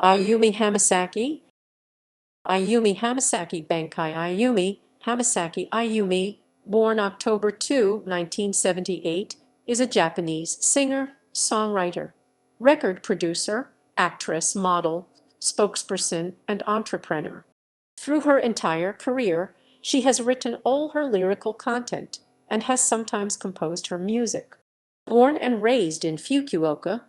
Ayumi Hamasaki. Ayumi Hamasaki Bankai Ayumi Hamasaki Ayumi, born October 2, 1978, is a Japanese singer, songwriter, record producer, actress, model, spokesperson, and entrepreneur. Through her entire career, she has written all her lyrical content and has sometimes composed her music. Born and raised in Fukuoka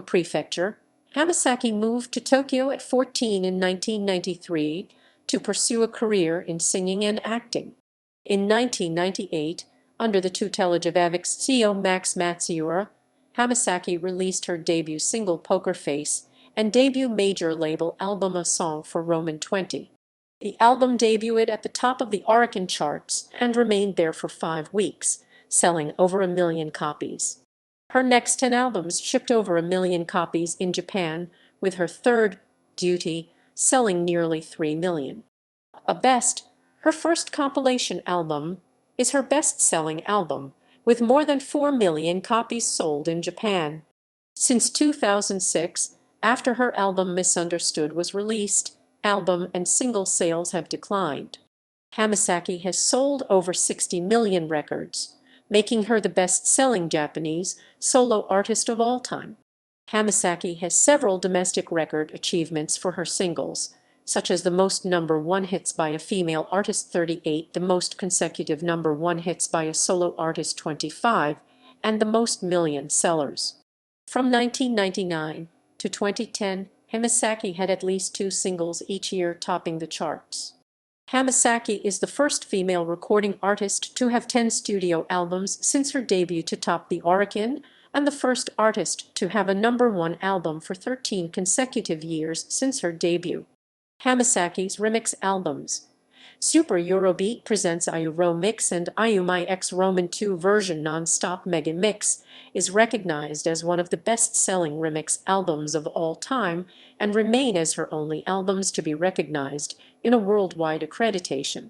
Prefecture, Hamasaki moved to Tokyo at 14 in 1993 to pursue a career in singing and acting. In 1998, under the tutelage of Avex CEO Max Matsuura, Hamasaki released her debut single Poker Face and debut major label album A Song for Roman 20. The album debuted at the top of the Oricon charts and remained there for 5 weeks, selling over 1 million copies. Her next 10 albums shipped over 1 million copies in Japan, with her third, Duty, selling nearly 3 million. Her first compilation album, is her best-selling album, with more than 4 million copies sold in Japan. Since 2006, after her album Misunderstood was released, album and single sales have declined. Hamasaki has sold over 60 million records, making her the best-selling Japanese solo artist of all time. Hamasaki has several domestic record achievements for her singles, such as the most #1 hits by a female artist 38, the most consecutive #1 hits by a solo artist 25, and the most million sellers. From 1999 to 2010, Hamasaki had at least 2 singles each year topping the charts. Hamasaki is the first female recording artist to have 10 studio albums since her debut to top the Oricon, and the first artist to have a #1 album for 13 consecutive years since her debut. Hamasaki's remix albums. Super Eurobeat presents Ayu-ro-mix and Ayu-mi-x Roman 2 version non-stop Mega Mix is recognized as one of the best-selling remix albums of all time and remain as her only albums to be recognized in a worldwide accreditation.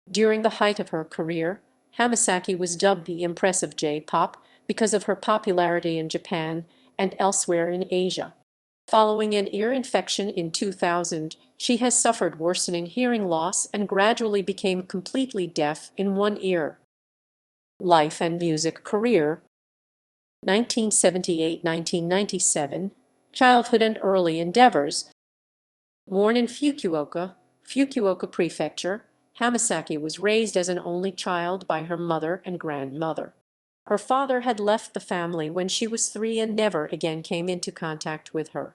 During the height of her career, Hamasaki was dubbed the Empress of J-pop because of her popularity in Japan and elsewhere in Asia. Following an ear infection in 2000, she has suffered worsening hearing loss and gradually became completely deaf in one ear. Life and music career. 1978–1997, childhood and early endeavors. Born in Fukuoka Prefecture, Hamasaki was raised as an only child by her mother and grandmother. Her father had left the family when she was 3 and never again came into contact with her.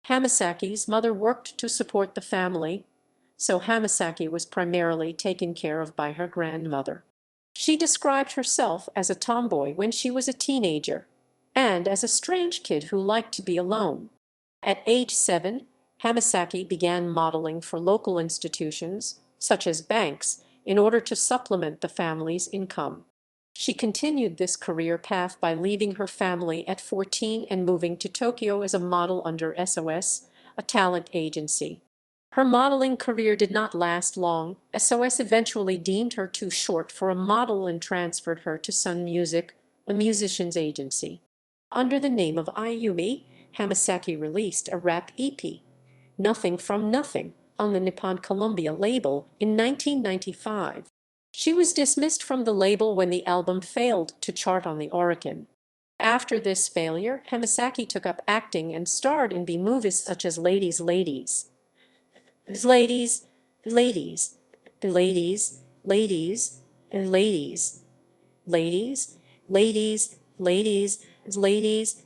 Hamasaki's mother worked to support the family, so Hamasaki was primarily taken care of by her grandmother. She described herself as a tomboy when she was a teenager, and as a strange kid who liked to be alone. At age 7, Hamasaki began modeling for local institutions, such as banks, in order to supplement the family's income. She continued this career path by leaving her family at 14 and moving to Tokyo as a model under SOS, a talent agency. Her modeling career did not last long. SOS eventually deemed her too short for a model and transferred her to Sun Music, a musician's agency. Under the name of Ayumi, Hamasaki released a rap EP, Nothing from Nothing, on the Nippon Columbia label in 1995. She was dismissed from the label when the album failed to chart on the Oricon. After this failure, Hamasaki took up acting and starred in B-movies such as Ladies, Ladies, Ladies, Ladies, Ladies, Ladies, and Ladies, Ladies, Ladies, Ladies, Ladies, Ladies,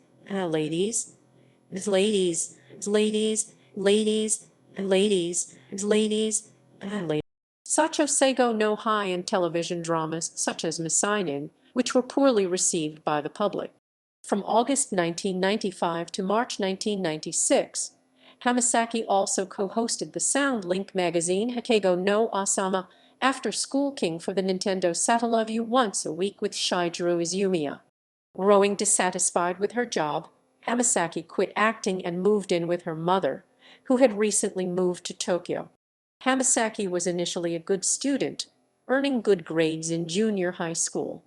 Ladies, Ladies, Ladies, Ladies, Ladies, Ladies. Sacho Seigo no Hai and television dramas such as Misainen, which were poorly received by the public. From August 1995 to March 1996, Hamasaki also co-hosted the Sound Link magazine Hakeigo no Asama After School King for the Nintendo Satelove You once a week with Shigeru Izumiya. Growing dissatisfied with her job, Hamasaki quit acting and moved in with her mother, who had recently moved to Tokyo. Hamasaki was initially a good student, earning good grades in junior high school.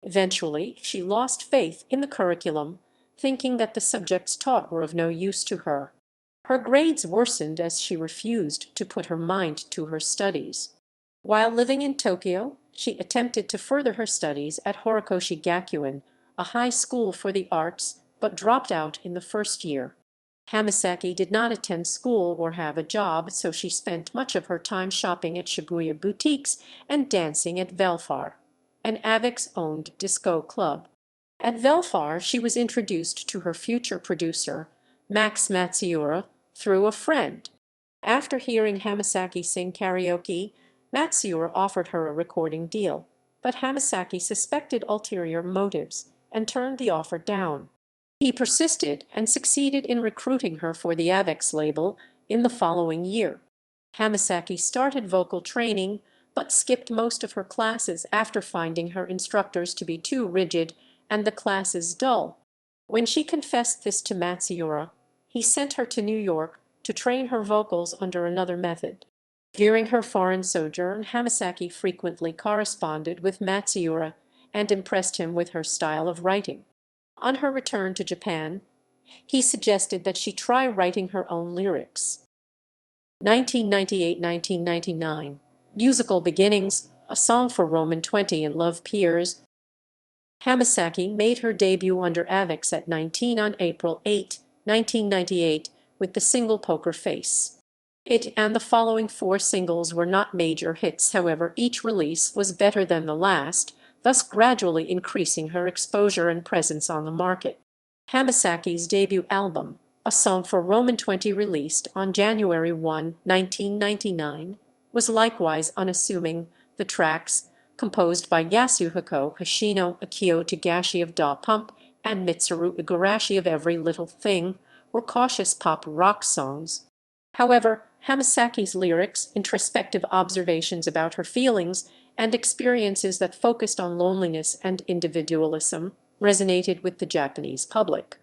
Eventually, she lost faith in the curriculum, thinking that the subjects taught were of no use to her. Her grades worsened as she refused to put her mind to her studies. While living in Tokyo, she attempted to further her studies at Horikoshi Gakuen, a high school for the arts, but dropped out in the first year. Hamasaki did not attend school or have a job, so she spent much of her time shopping at Shibuya boutiques and dancing at Velfar, an Avex-owned disco club. At Velfar, she was introduced to her future producer, Max Matsuura, through a friend. After hearing Hamasaki sing karaoke, Matsuura offered her a recording deal, but Hamasaki suspected ulterior motives and turned the offer down. He persisted and succeeded in recruiting her for the Avex label in the following year. Hamasaki started vocal training, but skipped most of her classes after finding her instructors to be too rigid and the classes dull. When she confessed this to Matsuura, he sent her to New York to train her vocals under another method. During her foreign sojourn, Hamasaki frequently corresponded with Matsuura and impressed him with her style of writing. On her return to Japan, he suggested that she try writing her own lyrics. 1998–1999 Musical Beginnings, a song for Roman 20 and Love Peers. Hamasaki made her debut under Avex at 19 on April 8, 1998, with the single Poker Face. It and the following 4 singles were not major hits, however each release was better than the last, thus gradually increasing her exposure and presence on the market. Hamasaki's debut album, A Song for Roman 20, released on January 1, 1999, was likewise unassuming. The tracks, composed by Yasuhiko Hoshino, Akio Togashi of Da Pump, and Mitsuru Igarashi of Every Little Thing, were cautious pop rock songs. However, Hamasaki's lyrics, introspective observations about her feelings, and experiences that focused on loneliness and individualism, resonated with the Japanese public.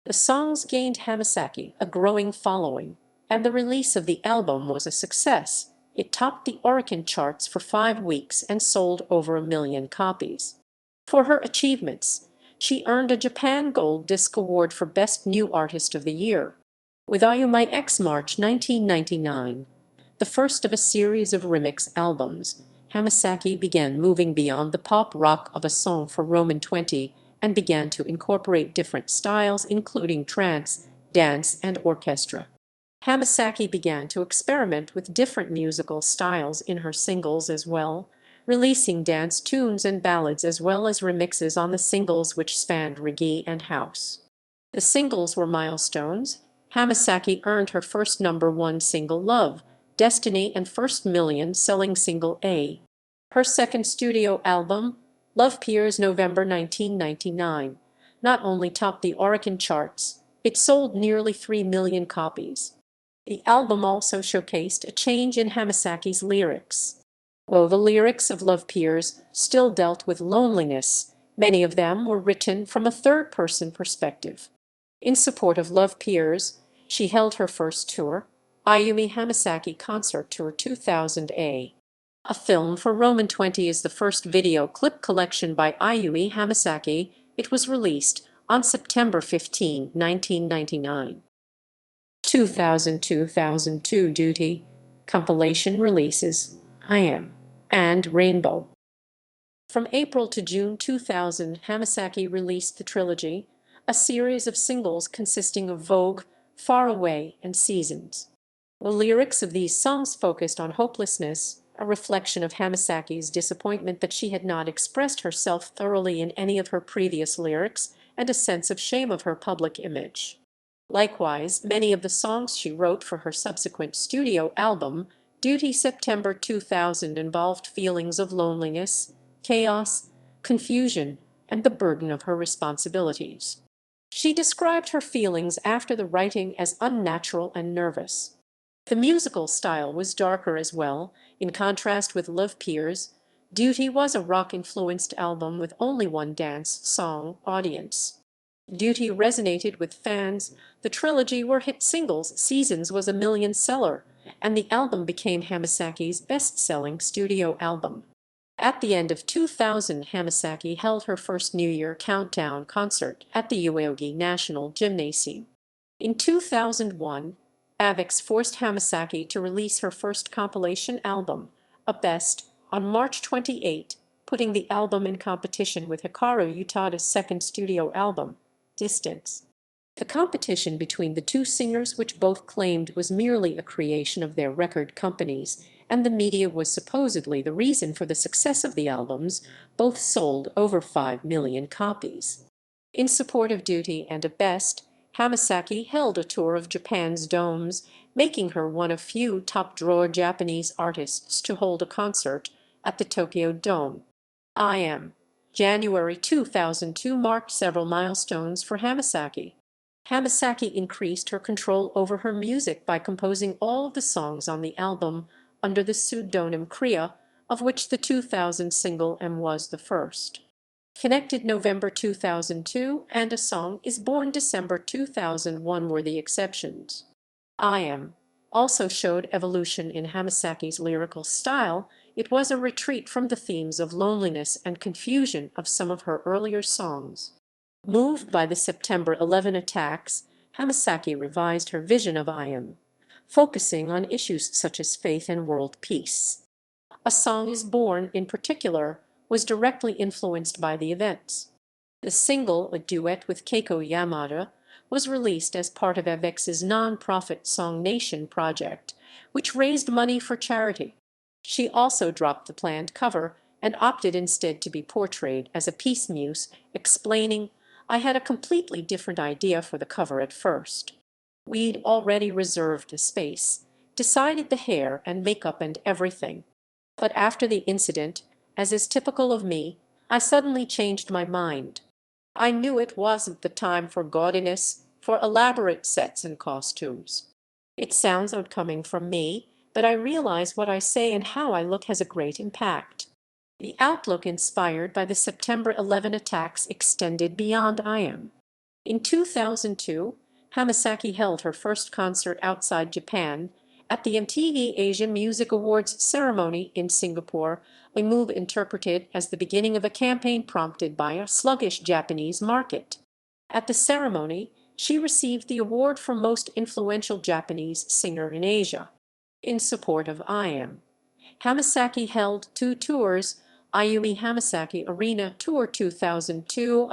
The songs gained Hamasaki a growing following, and the release of the album was a success. It topped the Oricon charts for 5 weeks and sold over 1 million copies. For her achievements, she earned a Japan Gold Disc Award for Best New Artist of the Year. With Ayu-mi-x March 1999, the first of a series of remix albums, Hamasaki began moving beyond the pop rock of A Song for Roman 20 and began to incorporate different styles including trance, dance, and orchestra. Hamasaki began to experiment with different musical styles in her singles as well, releasing dance tunes and ballads as well as remixes on the singles which spanned reggae and house. The singles were milestones. Hamasaki earned her first #1 single Love, Destiny and first million-selling single A. Her second studio album, Love Peers November 1999, not only topped the Oricon charts, it sold nearly 3 million copies. The album also showcased a change in Hamasaki's lyrics. Though the lyrics of Love Peers still dealt with loneliness, many of them were written from a third-person perspective. In support of Love Peers, she held her first tour, Ayumi Hamasaki Concert Tour 2000A. A Film for Roman 20 is the first video clip collection by Ayumi Hamasaki. It was released on September 15, 1999. 2000–2002 Duty, Compilation releases, I Am, and Rainbow. From April to June 2000, Hamasaki released the trilogy, a series of singles consisting of Vogue, Far Away, and Seasons. The lyrics of these songs focused on hopelessness, a reflection of Hamasaki's disappointment that she had not expressed herself thoroughly in any of her previous lyrics, and a sense of shame of her public image. Likewise, many of the songs she wrote for her subsequent studio album, Duty September 2000, involved feelings of loneliness, chaos, confusion, and the burden of her responsibilities. She described her feelings after the writing as unnatural and nervous. The musical style was darker as well. In contrast with Love Peers, Duty was a rock-influenced album with only one dance song audience. Duty resonated with fans. The trilogy were hit singles. Seasons was a million-seller, and the album became Hamasaki's best-selling studio album. At the end of 2000, Hamasaki held her first New Year Countdown concert at the Yoyogi National Gymnasium. In 2001, Avex forced Hamasaki to release her first compilation album, A Best, on March 28, putting the album in competition with Hikaru Utada's second studio album, Distance. The competition between the two singers, which both claimed was merely a creation of their record companies, and the media was supposedly the reason for the success of the albums, both sold over 5 million copies. In support of Duty and A Best, Hamasaki held a tour of Japan's domes, making her one of few top-drawer Japanese artists to hold a concert at the Tokyo Dome. January 2002 marked several milestones for Hamasaki. Hamasaki increased her control over her music by composing all of the songs on the album under the pseudonym Kriya, of which the 2000 single M was the first. Connected November 2002 and A Song Is Born December 2001 were the exceptions. Also showed evolution in Hamasaki's lyrical style. It was a retreat from the themes of loneliness and confusion of some of her earlier songs. Moved by the September 11 attacks, Hamasaki revised her vision of focusing on issues such as faith and world peace. A Song Is Born, in particular, was directly influenced by the events. The single, a duet with Keiko Yamada, was released as part of Avex's non-profit Song Nation project, which raised money for charity. She also dropped the planned cover and opted instead to be portrayed as a peace muse, explaining, "I had a completely different idea for the cover at first. We'd already reserved the space, decided the hair and makeup and everything. But after the incident, as is typical of me, I suddenly changed my mind. I knew it wasn't the time for gaudiness, for elaborate sets and costumes. It sounds odd coming from me, but I realize what I say and how I look has a great impact." The outlook inspired by the September 11 attacks extended beyond In 2002, Hamasaki held her first concert outside Japan at the MTV Asia Music Awards ceremony in Singapore, a move interpreted as the beginning of a campaign prompted by a sluggish Japanese market. At the ceremony, she received the award for Most Influential Japanese Singer in Asia. In support of Hamasaki held two tours, Ayumi Hamasaki Arena Tour 2002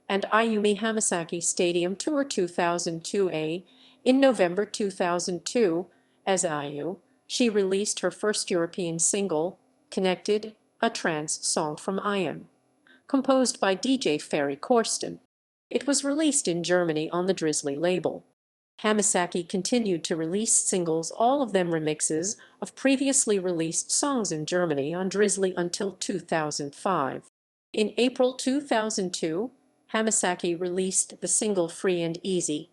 and Ayumi Hamasaki Stadium Tour 2002A. In November 2002, as Ayu, she released her first European single, Connected, a trance song from composed by DJ Ferry Corsten. It was released in Germany on the Drizzly label. Hamasaki continued to release singles, all of them remixes of previously released songs in Germany on Drizzly until 2005. In April 2002, Hamasaki released the single Free and Easy.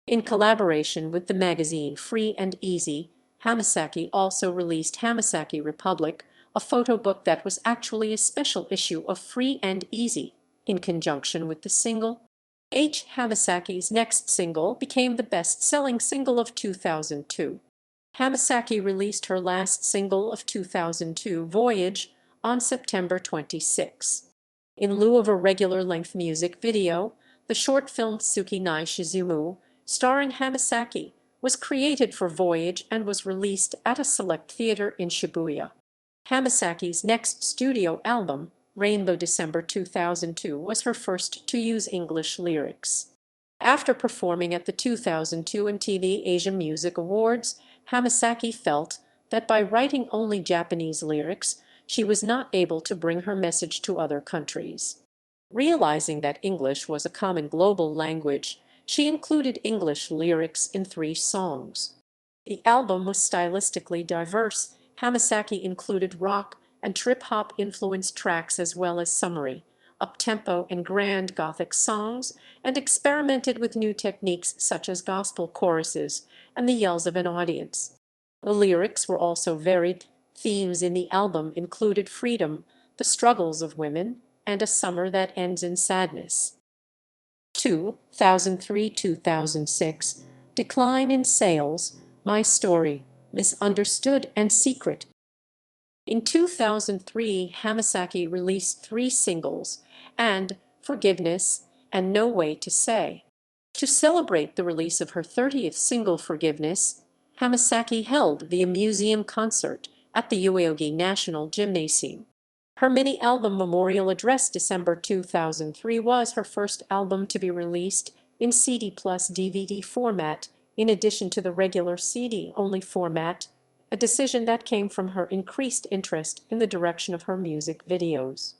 In collaboration with the magazine Free and Easy, Hamasaki also released Hamasaki Republic, a photo book that was actually a special issue of Free and Easy, in conjunction with the single. Hamasaki's next single became the best-selling single of 2002. Hamasaki released her last single of 2002, Voyage, on September 26. In lieu of a regular-length music video, the short film Tsuki Nai Shizumu, starring Hamasaki, was created for Voyage and was released at a select theater in Shibuya. Hamasaki's next studio album, Rainbow December 2002, was her first to use English lyrics. After performing at the 2002 MTV Asia Music Awards, Hamasaki felt that by writing only Japanese lyrics, she was not able to bring her message to other countries. Realizing that English was a common global language, she included English lyrics in 3 songs. The album was stylistically diverse. Hamasaki included rock and trip-hop influenced tracks as well as summery, up-tempo and grand Gothic songs, and experimented with new techniques such as gospel choruses and the yells of an audience. The lyrics were also varied. Themes in the album included freedom, the struggles of women, and a summer that ends in sadness. 2003-2006, Decline in Sales, My Story, Misunderstood and Secret. In 2003, Hamasaki released 3 singles, and Forgiveness and No Way to Say. To celebrate the release of her 30th single Forgiveness, Hamasaki held the Museum concert at the Yoyogi National Gymnasium. Her mini-album Memorial Address December 2003 was her first album to be released in CD plus DVD format, in addition to the regular CD-only format, a decision that came from her increased interest in the direction of her music videos.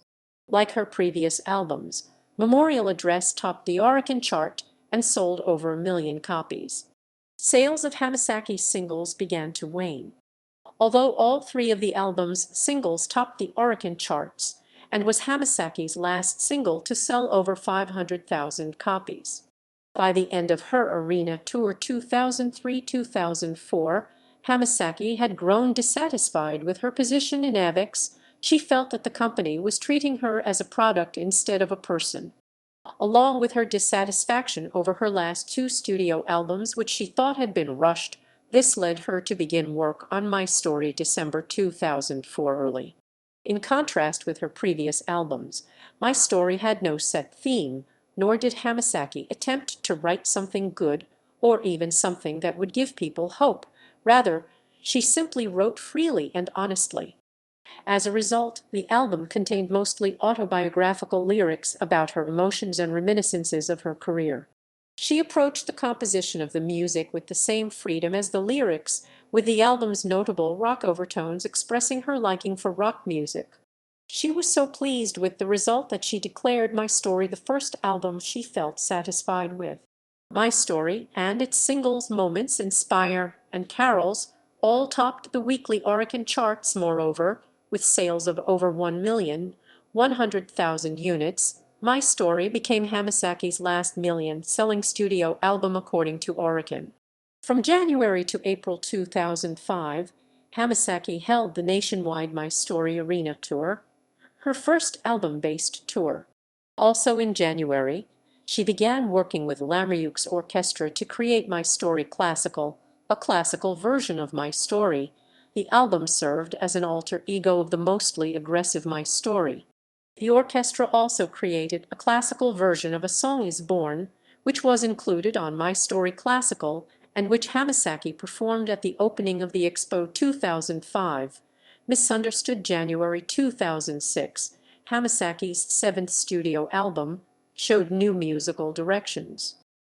Like her previous albums, Memorial Address topped the Oricon chart and sold over 1 million copies. Sales of Hamasaki's singles began to wane. Although all three of the album's singles topped the Oricon charts, and was Hamasaki's last single to sell over 500,000 copies. By the end of her arena tour 2003-2004, Hamasaki had grown dissatisfied with her position in Avex. She felt that the company was treating her as a product instead of a person. Along with her dissatisfaction over her last two studio albums, which she thought had been rushed, this led her to begin work on My Story December 2004 early. In contrast with her previous albums, My Story had no set theme, nor did Hamasaki attempt to write something good or even something that would give people hope. Rather, she simply wrote freely and honestly. As a result, the album contained mostly autobiographical lyrics about her emotions and reminiscences of her career. She approached the composition of the music with the same freedom as the lyrics, with the album's notable rock overtones expressing her liking for rock music. She was so pleased with the result that she declared My Story the first album she felt satisfied with. My Story and its singles Moments, Inspire, and Carols all topped the weekly Oricon charts. Moreover, with sales of over 1,100,000 units, My Story became Hamasaki's last million-selling studio album according to Oricon. From January to April 2005, Hamasaki held the nationwide My Story Arena Tour, her first album-based tour. Also in January, she began working with Ayu-mi's orchestra to create My Story Classical, a classical version of My Story. The album served as an alter ego of the mostly aggressive My Story. The orchestra also created a classical version of A Song Is Born, which was included on My Story Classical and which Hamasaki performed at the opening of the Expo 2005. Misunderstood January 2006, Hamasaki's seventh studio album, showed new musical directions.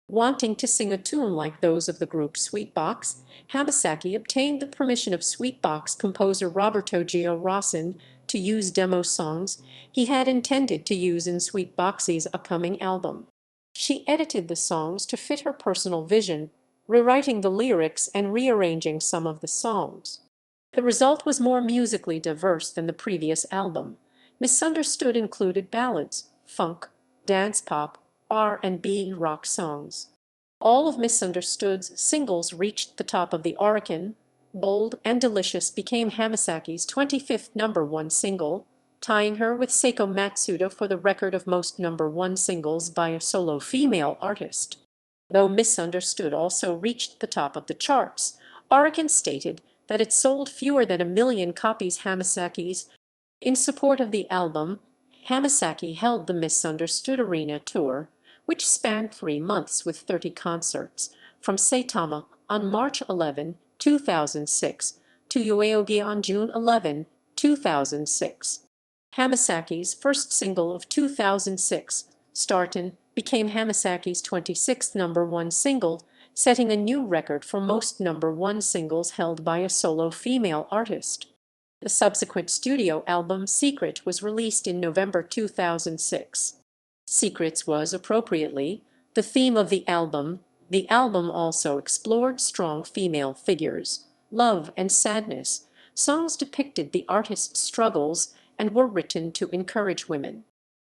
Wanting to sing a tune like those of the group Sweetbox, Hamasaki obtained the permission of Sweetbox composer Roberto Giorosin to use demo songs he had intended to use in Sweetbox's upcoming album. She edited the songs to fit her personal vision, rewriting the lyrics and rearranging some of the songs. The result was more musically diverse than the previous album. Misunderstood included ballads, funk, dance pop, R&B, rock songs. All of Misunderstood's singles reached the top of the Oricon. Bold and Delicious became Hamasaki's 25th #1 single, tying her with Seiko Matsuda for the record of most #1 singles by a solo female artist. Though Misunderstood also reached the top of the charts, Oricon stated that it sold fewer than 1 million copies. Hamasaki's. In support of the album, Hamasaki held the Misunderstood Arena Tour, which spanned 3 months with 30 concerts, from Saitama on March 11, 2006, to Yoyogi on June 11, 2006. Hamasaki's first single of 2006, Startin', became Hamasaki's 26th #1 single, setting a new record for most #1 singles held by a solo female artist. The subsequent studio album Secret was released in November 2006. Secrets was, appropriately, the theme of the album. The album also explored strong female figures, love and sadness. Songs depicted the artist's struggles and were written to encourage women.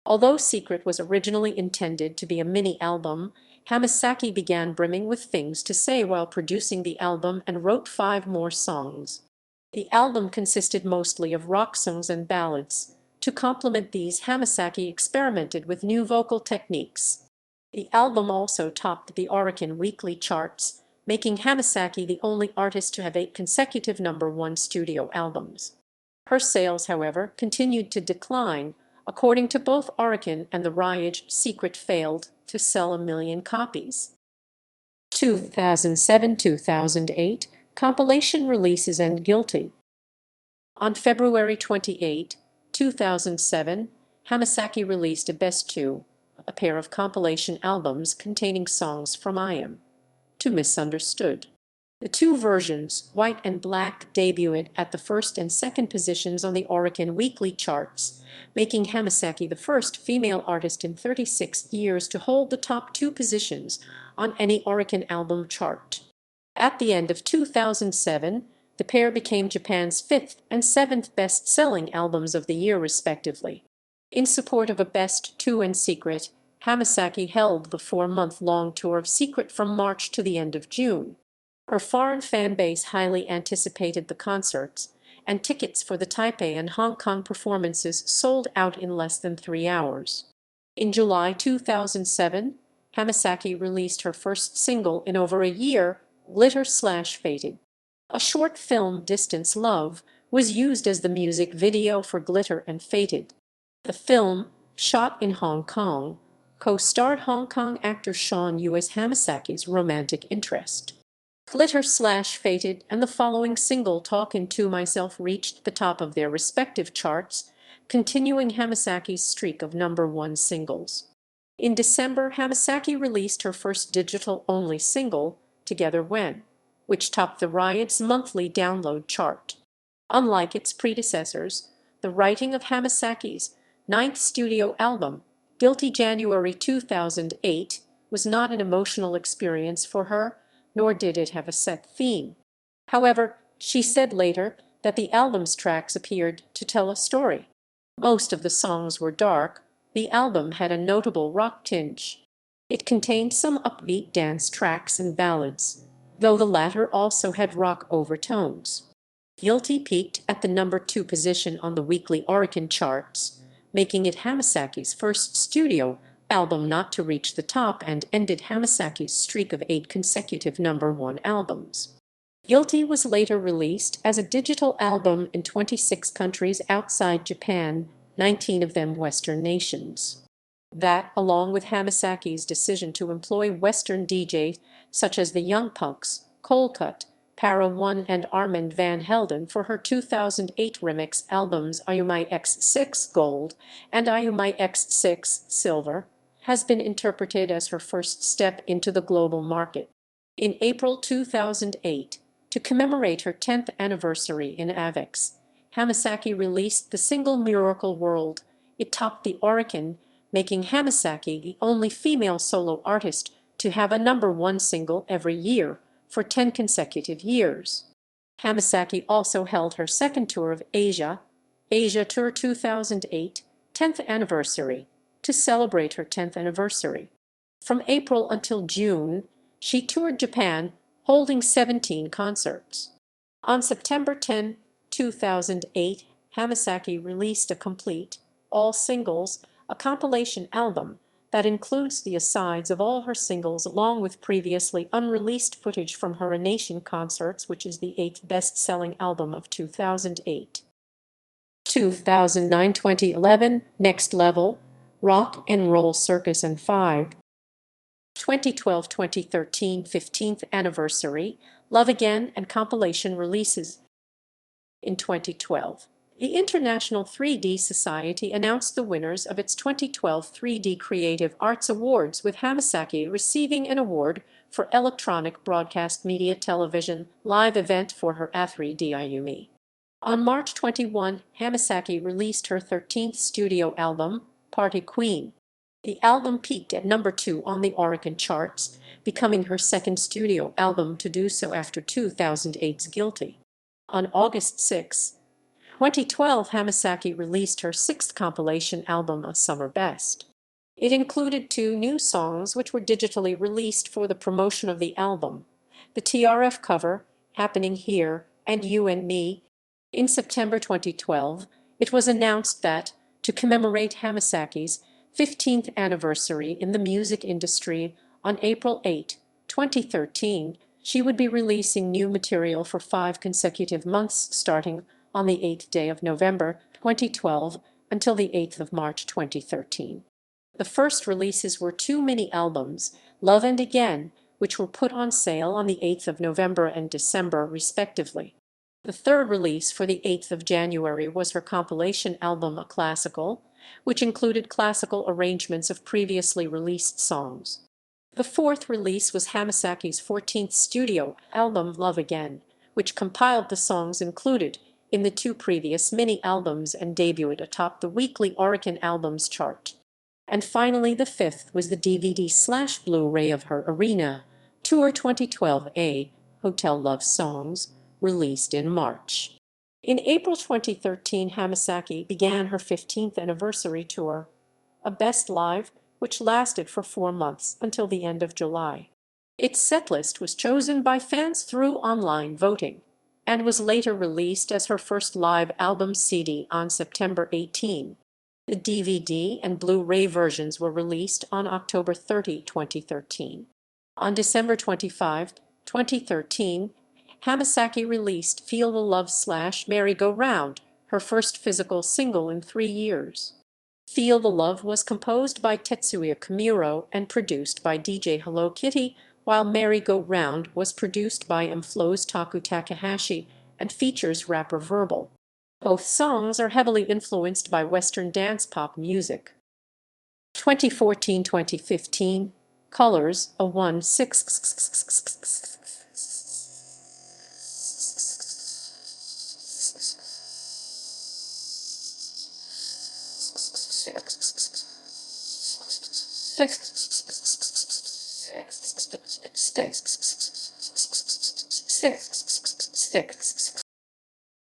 Although Secret was originally intended to be a mini-album, Hamasaki began brimming with things to say while producing the album and wrote 5 more songs. The album consisted mostly of rock songs and ballads. To complement these, Hamasaki experimented with new vocal techniques. The album also topped the Oricon weekly charts, making Hamasaki the only artist to have 8 consecutive #1 studio albums. Her sales, however, continued to decline. According to both Oricon and the Riot, Secret failed to sell 1 million copies. 2007-2008, Compilation releases and Guilty. On February 28, 2007, Hamasaki released a Best 2, a pair of compilation albums containing songs from I Am to Misunderstood. The two versions, white and black, debuted at the first and second positions on the Oricon weekly charts, making Hamasaki the first female artist in 36 years to hold the top two positions on any Oricon album chart. At the end of 2007, the pair became Japan's fifth and seventh best-selling albums of the year respectively. In support of a Best 2 and Secret, Hamasaki held the 4-month-long tour of Secret from March to the end of June. Her foreign fan base highly anticipated the concerts, and tickets for the Taipei and Hong Kong performances sold out in less than 3 hours. In July 2007, Hamasaki released her first single in over a year, Glitter/Faded. A short film, Distance Love, was used as the music video for Glitter and Faded. The film, shot in Hong Kong, co-starred Hong Kong actor Sean Yu as Hamasaki's romantic interest. Glitter/Faded and the following single, Talkin' to Myself, reached the top of their respective charts, continuing Hamasaki's streak of #1 singles. In December, Hamasaki released her first digital-only single, Together When, which topped the Riot's monthly download chart. Unlike its predecessors, the writing of Hamasaki's ninth studio album, Guilty January 2008, was not an emotional experience for her, nor did it have a set theme. However, she said later that the album's tracks appeared to tell a story. Most of the songs were dark. The album had a notable rock tinge. It contained some upbeat dance tracks and ballads, though the latter also had rock overtones. Guilty peaked at the #2 position on the weekly Oricon charts, making it Hamasaki's first studio album not to reach the top and ended Hamasaki's streak of 8 consecutive #1 albums. Guilty was later released as a digital album in 26 countries outside Japan, 19 of them Western nations. That, along with Hamasaki's decision to employ Western DJs such as the Young Punks, Coldcut, Para One and Armand Van Helden for her 2008 remix albums Ayu-mi-x 6 Gold and Ayu-mi-x 6 Silver, has been interpreted as her first step into the global market. In April 2008, to commemorate her 10th anniversary in Avex, Hamasaki released the single Miracle World. It topped the Oricon, making Hamasaki the only female solo artist to have a #1 single every year for 10 consecutive years. Hamasaki also held her second tour of Asia Tour 2008, 10th anniversary, to celebrate her 10th anniversary. From April until June, she toured Japan, holding 17 concerts. On September 10, 2008, Hamasaki released a complete, all singles, a compilation album that includes the asides of all her singles along with previously unreleased footage from her Nation concerts, which is the 8th best-selling album of 2008. 2009-2011, Next Level, Rock and Roll Circus and 5. 2012-2013, 15th anniversary, Love Again and compilation releases. In 2012, the International 3D Society announced the winners of its 2012 3D Creative Arts Awards, with Hamasaki receiving an award for Electronic Broadcast Media Television Live Event for her A3D Ayumi. On March 21, Hamasaki released her 13th studio album, Party Queen. The album peaked at #2 on the Oricon charts, becoming her second studio album to do so after 2008's Guilty. On August 6, 2012, Hamasaki released her 6th compilation album, A Summer Best. It included 2 new songs which were digitally released for the promotion of the album: the TRF cover, Happening Here, and You and Me. In September 2012, it was announced that, to commemorate Hamasaki's 15th anniversary in the music industry, on April 8, 2013, she would be releasing new material for 5 consecutive months starting on the 8th day of November 2012 until the 8th of March 2013. The first releases were 2 mini-albums, Love and Again, which were put on sale on the 8th of November and December, respectively. The third release for the 8th of January was her compilation album A Classical, which included classical arrangements of previously released songs. The fourth release was Hamasaki's 14th studio album Love Again, which compiled the songs included in the two previous mini-albums and debuted atop the weekly Oricon albums chart. And finally, the fifth was the DVD/Blu-ray of her Arena Tour 2012A, Hotel Love Songs, released in March. In April 2013, Hamasaki began her 15th anniversary tour, a Best Live, which lasted for 4 months until the end of July. Its setlist was chosen by fans through online voting and was later released as her first live album CD on September 18. The DVD and Blu-ray versions were released on October 30, 2013. On December 25, 2013, Hamasaki released Feel the Love/Merry-Go-Round, her first physical single in 3 years. Feel the Love was composed by Tetsuya Komuro and produced by DJ Hello Kitty, while Merry-Go-Round was produced by M-Flow's Taku Takahashi and features rapper Verbal. Both songs are heavily influenced by Western dance pop music. 2014-2015, Colors, a 1/6.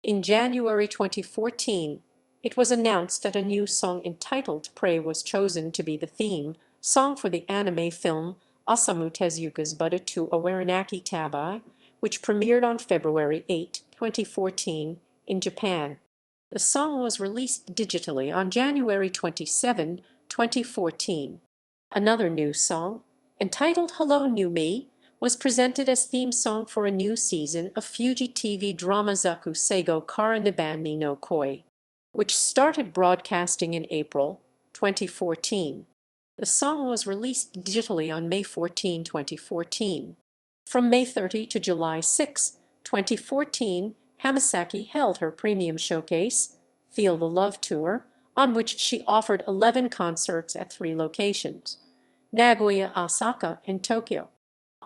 In January 2014, it was announced that a new song entitled Pray was chosen to be the theme song for the anime film Osamu Tezuka's Buddha to Awarenaki Tabai, which premiered on February 8, 2014, in Japan. The song was released digitally on January 27, 2014. Another new song, entitled Hello New Me, was presented as theme song for a new season of Fuji TV drama Zaku Seigo Karanibani no Koi, which started broadcasting in April 2014. The song was released digitally on May 14, 2014. From May 30 to July 6, 2014, Hamasaki held her premium showcase, Feel the Love Tour, on which she offered 11 concerts at 3 locations: Nagoya, Osaka, and Tokyo.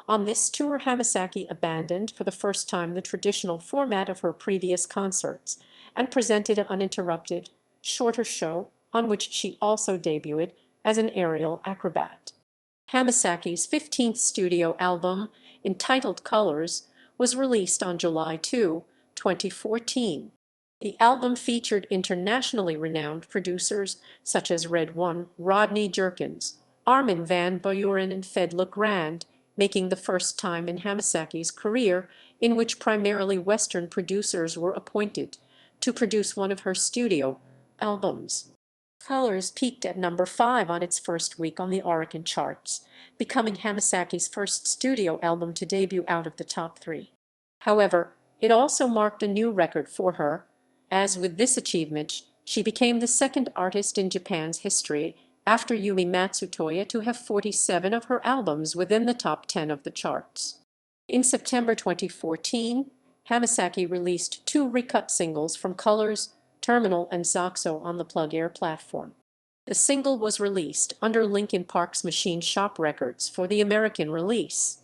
On this tour, Hamasaki abandoned for the first time the traditional format of her previous concerts and presented an uninterrupted, shorter show on which she also debuted as an aerial acrobat. Hamasaki's 15th studio album, entitled Colors, was released on July 2, 2014. The album featured internationally renowned producers such as Red One, Rodney Jerkins, Armin van Buuren, and Fed Legrand, making the first time in Hamasaki's career in which primarily Western producers were appointed to produce one of her studio albums. Colors peaked at number 5 on its first week on the Oricon charts, becoming Hamasaki's first studio album to debut out of the top 3. However, it also marked a new record for her, as with this achievement, she became the second artist in Japan's history after Yumi Matsutoya to have 47 of her albums within the top 10 of the charts. In September 2014, Hamasaki released 2 recut singles from Colors, Terminal and Zoxo on the Plug Air platform. The single was released under Linkin Park's Machine Shop Records for the American release.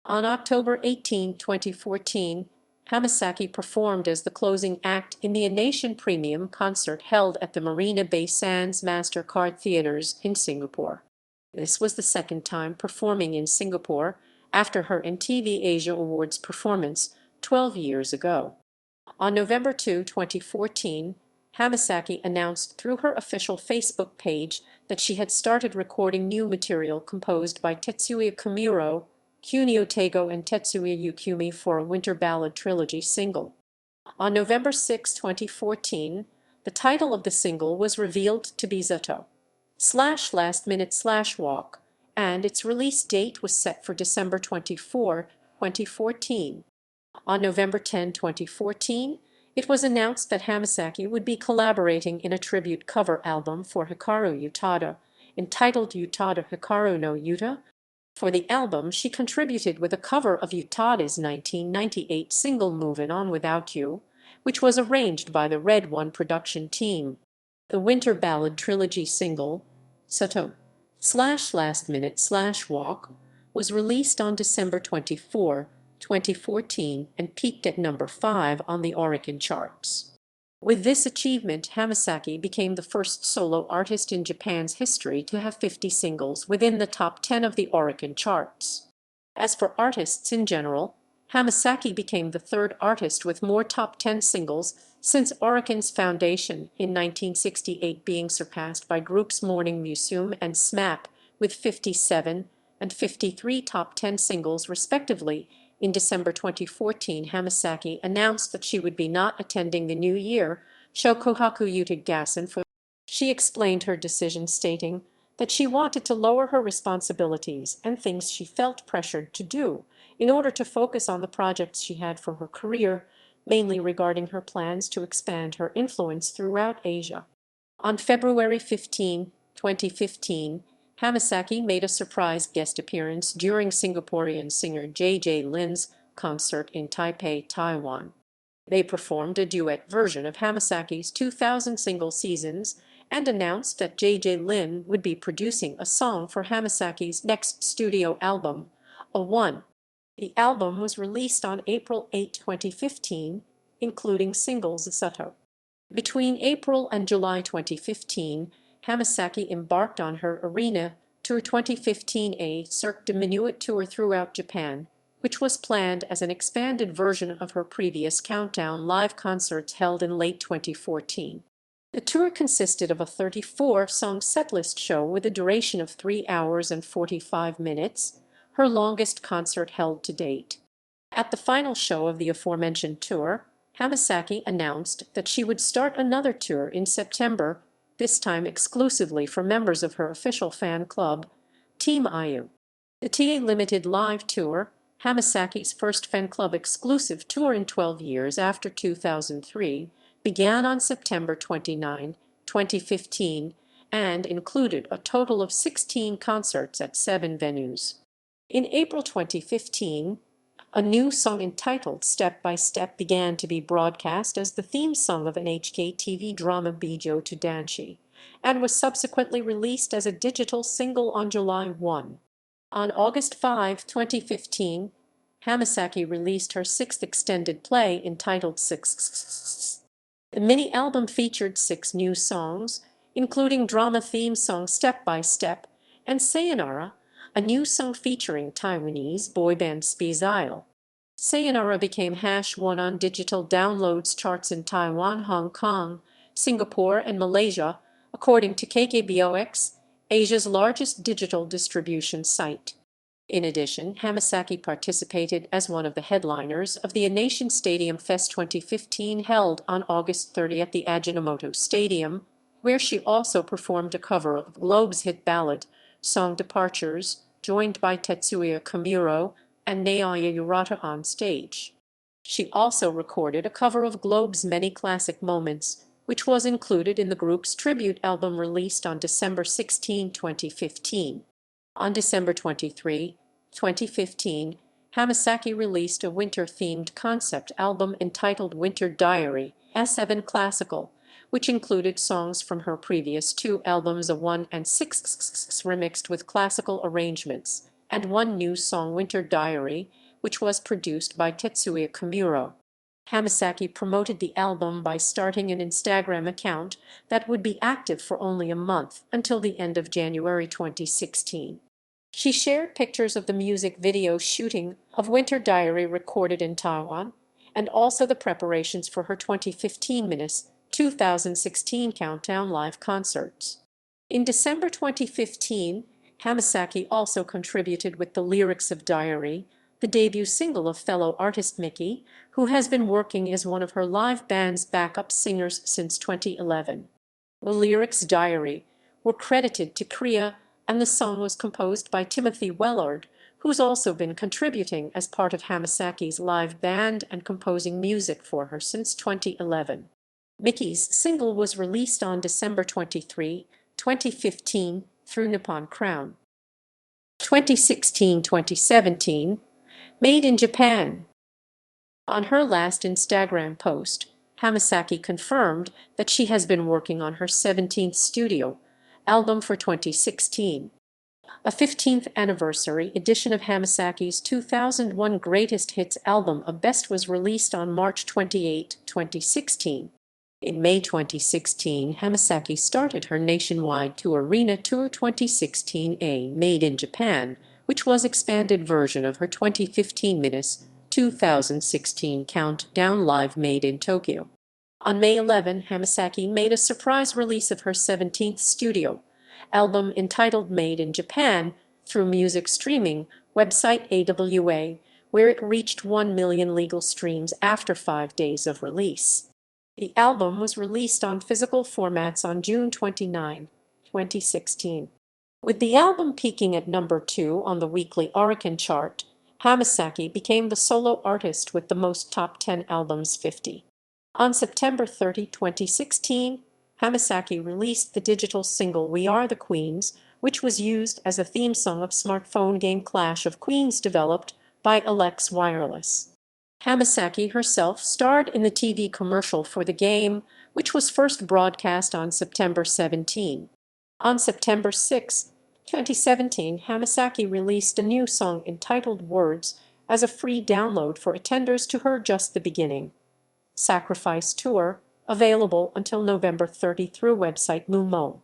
On October 18, 2014, Hamasaki performed as the closing act in the A Nation Premium concert held at the Marina Bay Sands MasterCard Theatres in Singapore. This was the second time performing in Singapore after her MTV Asia Awards performance 12 years ago. On November 2, 2014, Hamasaki announced through her official Facebook page that she had started recording new material composed by Tetsuya Komuro, Kunio Tego, and Tetsuya Yukimi for a Winter Ballad Trilogy single. On November 6, 2014, the title of the single was revealed to be Zato/Last Minute/Walk, and its release date was set for December 24, 2014. On November 10, 2014, it was announced that Hamasaki would be collaborating in a tribute cover album for Hikaru Utada, entitled Utada Hikaru no Yuta, For the album, she contributed with a cover of Utada's 1998 single "Movin' On Without You," which was arranged by the Red One production team. The winter ballad trilogy single, Sato/Last Minute/Walk, was released on December 24, 2014 and peaked at number 5 on the Oricon charts. With this achievement, Hamasaki became the first solo artist in Japan's history to have 50 singles within the top 10 of the Oricon charts. As for artists in general, Hamasaki became the third artist with more top 10 singles since Oricon's foundation in 1968, being surpassed by groups Morning Musume and SMAP with 57 and 53 top 10 singles respectively. In December 2014, Hamasaki announced that she would be not attending the New Year Shokohaku Gassen for. She explained her decision, stating that she wanted to lower her responsibilities and things she felt pressured to do in order to focus on the projects she had for her career, mainly regarding her plans to expand her influence throughout Asia. On February 15, 2015, Hamasaki made a surprise guest appearance during Singaporean singer J.J. Lin's concert in Taipei, Taiwan. They performed a duet version of Hamasaki's 2000 single Seasons and announced that J.J. Lin would be producing a song for Hamasaki's next studio album, A1. The album was released on April 8, 2015, including singles Sato. Between April and July 2015, Hamasaki embarked on her Arena Tour 2015, a Cirque de Minuit tour throughout Japan, which was planned as an expanded version of her previous Countdown live concerts held in late 2014. The tour consisted of a 34-song setlist show with a duration of 3 hours and 45 minutes, her longest concert held to date. At the final show of the aforementioned tour, Hamasaki announced that she would start another tour in September, this time exclusively for members of her official fan club, Team Ayu. The TA Limited Live Tour, Hamasaki's first fan club exclusive tour in 12 years after 2003, began on September 29, 2015, and included a total of 16 concerts at 7 venues. In April 2015, a new song entitled Step by Step began to be broadcast as the theme song of NHK TV drama Bijo to Danshi, and was subsequently released as a digital single on July 1. On August 5, 2015, Hamasaki released her 6th extended play entitled Six. The mini-album featured 6 new songs, including drama theme song Step by Step and Sayonara, a new song featuring Taiwanese boy band Spezial. Sayonara became #1 on digital downloads charts in Taiwan, Hong Kong, Singapore, and Malaysia, according to KKBOX, Asia's largest digital distribution site. In addition, Hamasaki participated as one of the headliners of the A-Nation Stadium Fest 2015 held on August 30 at the Ajinomoto Stadium, where she also performed a cover of Globe's hit ballad, Song Departures, joined by Tetsuya Komuro and Naoya Urata on stage. She also recorded a cover of Globe's Many Classic Moments, which was included in the group's tribute album released on December 16, 2015. On December 23, 2015, Hamasaki released a winter-themed concept album entitled Winter Diary, S7 Classical, which included songs from her previous 2 albums, A1 and 6 remixed with classical arrangements, and 1 new song, Winter Diary, which was produced by Tetsuya Komuro. Hamasaki promoted the album by starting an Instagram account that would be active for only a month until the end of January 2016. She shared pictures of the music video shooting of Winter Diary recorded in Taiwan, and also the preparations for her 2015 2016 Countdown live concerts. In December 2015, Hamasaki also contributed with the lyrics of Diary, the debut single of fellow artist Miki, who has been working as one of her live band's backup singers since 2011. The lyrics Diary were credited to Kriya, and the song was composed by Timothy Wellard, who's also been contributing as part of Hamasaki's live band and composing music for her since 2011. Miki's single was released on December 23, 2015 through Nippon Crown. 2016-2017, made in Japan. On her last Instagram post, Hamasaki confirmed that she has been working on her 17th studio album for 2016. A 15th anniversary edition of Hamasaki's 2001 Greatest Hits album of Best was released on March 28, 2016. In May 2016, Hamasaki started her nationwide arena tour 2016A Made in Japan, which was expanded version of her 2015 2016 Countdown Live Made in Tokyo. On May 11, Hamasaki made a surprise release of her 17th studio album entitled Made in Japan through music streaming website AWA, where it reached 1 million legal streams after 5 days of release. The album was released on physical formats on June 29, 2016. With the album peaking at number 2 on the weekly Oricon chart, Hamasaki became the solo artist with the most top 10 albums 50. On September 30, 2016, Hamasaki released the digital single We Are the Queens, which was used as a theme song of smartphone game Clash of Queens developed by Alex Wireless. Hamasaki herself starred in the TV commercial for the game, which was first broadcast on September 17. On September 6, 2017, Hamasaki released a new song entitled Words as a free download for attenders to her Just the Beginning Sacrifice tour, available until November 30 through website Mumo.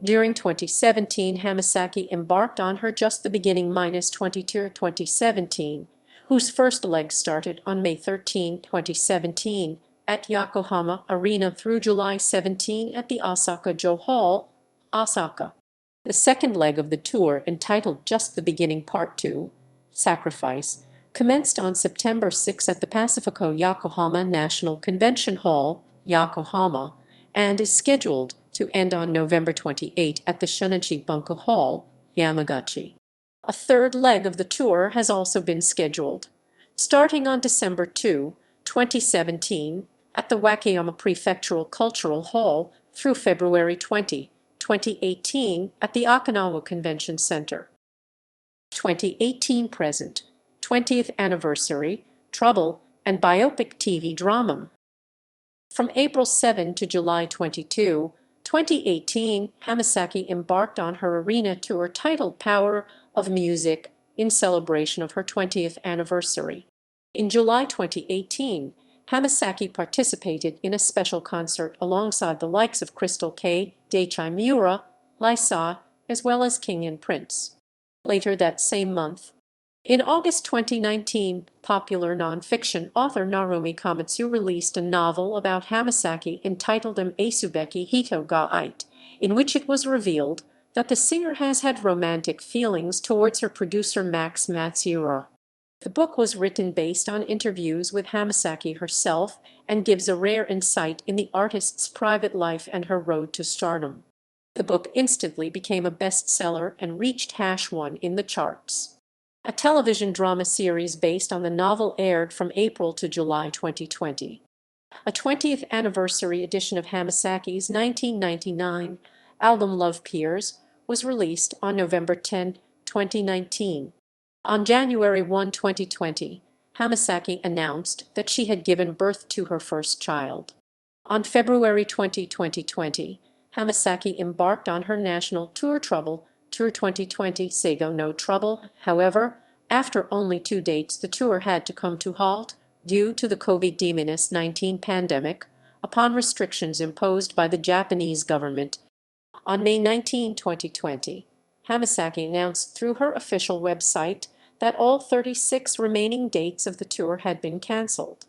During 2017, Hamasaki embarked on her Just the Beginning -20 tour 2017, whose first leg started on May 13, 2017, at Yokohama Arena through July 17 at the Osaka-jo Hall, Osaka. The second leg of the tour, entitled Just the Beginning Part 2, Sacrifice, commenced on September 6 at the Pacifico Yokohama National Convention Hall, Yokohama, and is scheduled to end on November 28 at the Shunichi Bunko Hall, Yamaguchi. A third leg of the tour has also been scheduled, starting on December 2, 2017, at the Wakayama Prefectural Cultural Hall through February 20, 2018 at the Okinawa Convention Center. 2018 present, 20th anniversary, Trouble, and biopic TV drama. From April 7 to July 22, 2018, Hamasaki embarked on her arena tour titled Power of Music in celebration of her 20th anniversary. In July 2018, Hamasaki participated in a special concert alongside the likes of Crystal K, Daichi Miura, Lisa, as well as King and Prince. Later that same month, in August 2019, popular non-fiction author Narumi Komatsu released a novel about Hamasaki entitled Asubeki Hito ga Ite, in which it was revealed that the singer has had romantic feelings towards her producer Max Matsuura. The book was written based on interviews with Hamasaki herself and gives a rare insight in the artist's private life and her road to stardom. The book instantly became a bestseller and reached #1 in the charts. A television drama series based on the novel aired from April to July 2020. A 20th anniversary edition of Hamasaki's 1999 album Love Peers was released on November 10, 2019. On January 1, 2020, Hamasaki announced that she had given birth to her first child. On February 20, 2020, Hamasaki embarked on her national tour Trouble Tour 2020 Seigo no Trouble. However, after only 2 dates, the tour had to come to halt due to the COVID-19 pandemic upon restrictions imposed by the Japanese government. On May 19, 2020, Hamasaki announced through her official website that all 36 remaining dates of the tour had been cancelled.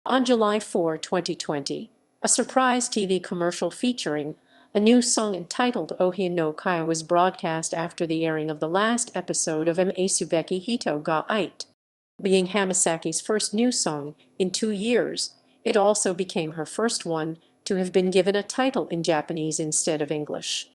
On July 4, 2020, a surprise TV commercial featuring a new song entitled Ohi no Kai was broadcast after the airing of the last episode of Asubeki Hito ga Ite. Being Hamasaki's first new song in 2 years, it also became her first one to have been given a title in Japanese instead of English.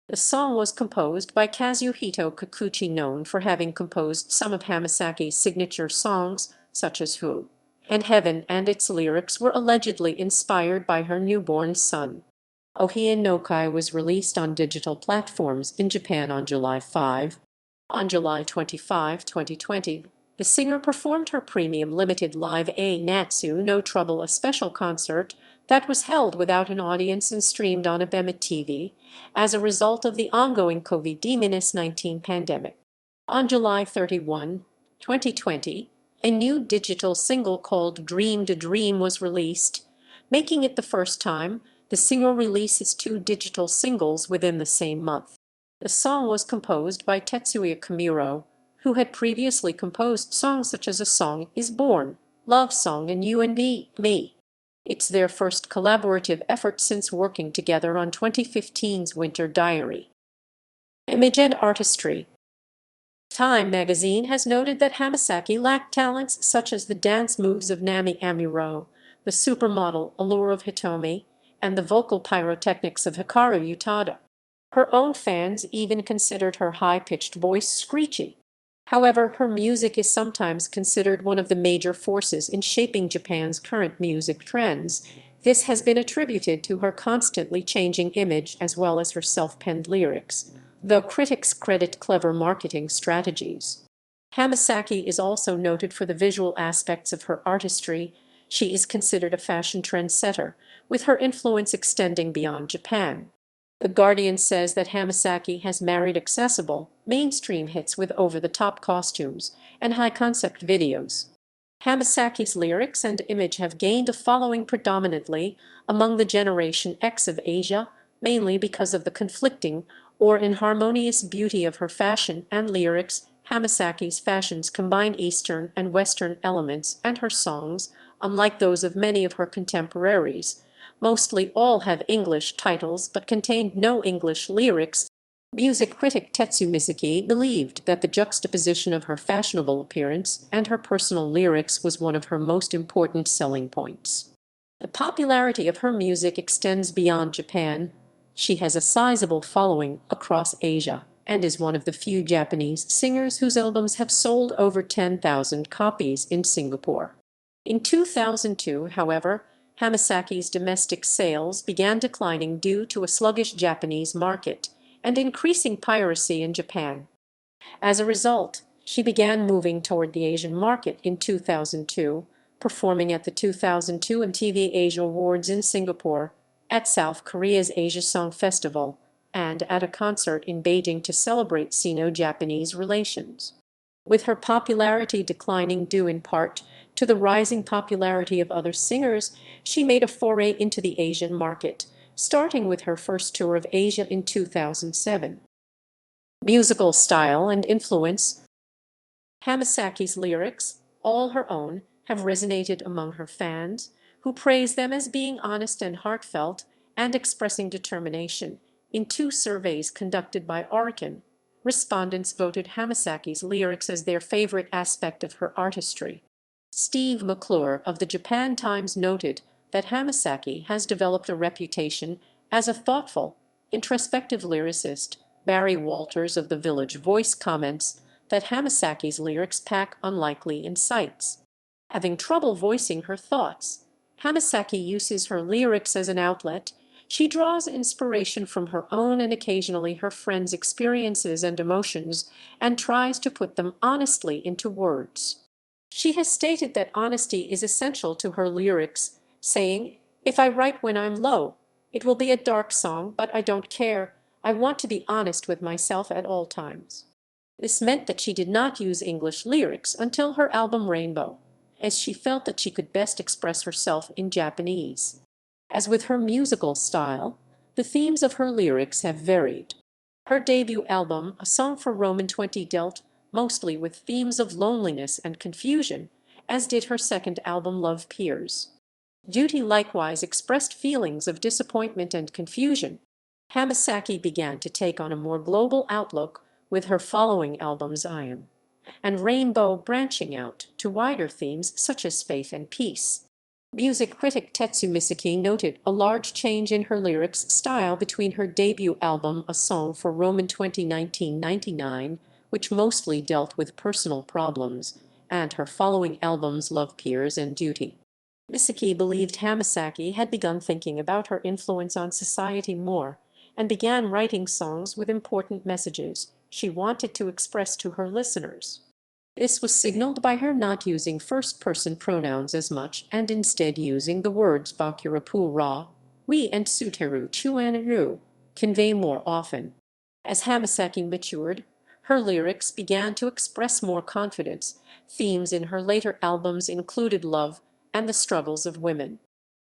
The song was composed by Kazuhito Kikuchi, known for having composed some of Hamasaki's signature songs, such as Who and Heaven, and its lyrics were allegedly inspired by her newborn son. Ohi no Kai was released on digital platforms in Japan on July 5, On July 25, 2020, the singer performed her premium limited live A Natsu No Trouble, a special concert that was held without an audience and streamed on Abema TV as a result of the ongoing COVID-19 pandemic. On July 31, 2020, a new digital single called Dream was released, making it the first time the singer releases two digital singles within the same month. The song was composed by Tetsuya Kimuro, who had previously composed songs such as A Song Is Born, Love Song, and You and Me. It's their first collaborative effort since working together on 2015's Winter Diary. Image and artistry. Time magazine has noted that Hamasaki lacked talents such as the dance moves of Nami Ayu-ro, the supermodel allure of Hitomi, and the vocal pyrotechnics of Hikaru Utada. Her own fans even considered her high-pitched voice screechy. However, her music is sometimes considered one of the major forces in shaping Japan's current music trends. This has been attributed to her constantly changing image as well as her self-penned lyrics, though critics credit clever marketing strategies. Hamasaki is also noted for the visual aspects of her artistry. She is considered a fashion trendsetter, with her influence extending beyond Japan. The Guardian says that Hamasaki has married accessible, mainstream hits with over-the-top costumes and high-concept videos. Hamasaki's lyrics and image have gained a following predominantly among the Generation X of Asia, mainly because of the conflicting or inharmonious beauty of her fashion and lyrics. Hamasaki's fashions combine Eastern and Western elements, and her songs, unlike those of many of her contemporaries, mostly all have English titles but contained no English lyrics. Music critic Tetsu Misaki believed that the juxtaposition of her fashionable appearance and her personal lyrics was one of her most important selling points. The popularity of her music extends beyond Japan. She has a sizable following across Asia and is one of the few Japanese singers whose albums have sold over 10,000 copies in Singapore. In 2002, however, Hamasaki's domestic sales began declining due to a sluggish Japanese market and increasing piracy in Japan. As a result, she began moving toward the Asian market in 2002, performing at the 2002 MTV Asia Awards in Singapore, at South Korea's Asia Song Festival, and at a concert in Beijing to celebrate Sino-Japanese relations. With her popularity declining due in part to the rising popularity of other singers, she made a foray into the Asian market, starting with her first tour of Asia in 2007. Musical style and influence. Hamasaki's lyrics, all her own, have resonated among her fans, who praise them as being honest and heartfelt and expressing determination. In two surveys conducted by Oricon, respondents voted Hamasaki's lyrics as their favorite aspect of her artistry. Steve McClure of the Japan Times noted that Hamasaki has developed a reputation as a thoughtful, introspective lyricist. Barry Walters of The Village Voice comments that Hamasaki's lyrics pack unlikely insights. Having trouble voicing her thoughts, Hamasaki uses her lyrics as an outlet. She draws inspiration from her own and occasionally her friends' experiences and emotions and tries to put them honestly into words. She has stated that honesty is essential to her lyrics, saying, "If I write when I'm low, it will be a dark song, but I don't care. I want to be honest with myself at all times." This meant that she did not use English lyrics until her album Rainbow, as she felt that she could best express herself in Japanese. As with her musical style, the themes of her lyrics have varied. Her debut album, A Song for Roman 20, dealt mostly with themes of loneliness and confusion, as did her second album Love Peers. Duty likewise expressed feelings of disappointment and confusion. Hamasaki began to take on a more global outlook with her following albums Ayumi and Rainbow, branching out to wider themes such as faith and peace. Music critic Tetsu Misaki noted a large change in her lyrics style between her debut album A Song for Roman 20 1999, which mostly dealt with personal problems, and her following albums Love Peers and Duty. Misaki believed Hamasaki had begun thinking about her influence on society more and began writing songs with important messages. she wanted to express to her listeners. This was signaled by her not using first-person pronouns as much and instead using the words bakurapu ra, we and suteru chuanaru, convey more often. As Hamasaki matured, her lyrics began to express more confidence. Themes in her later albums included love and the struggles of women.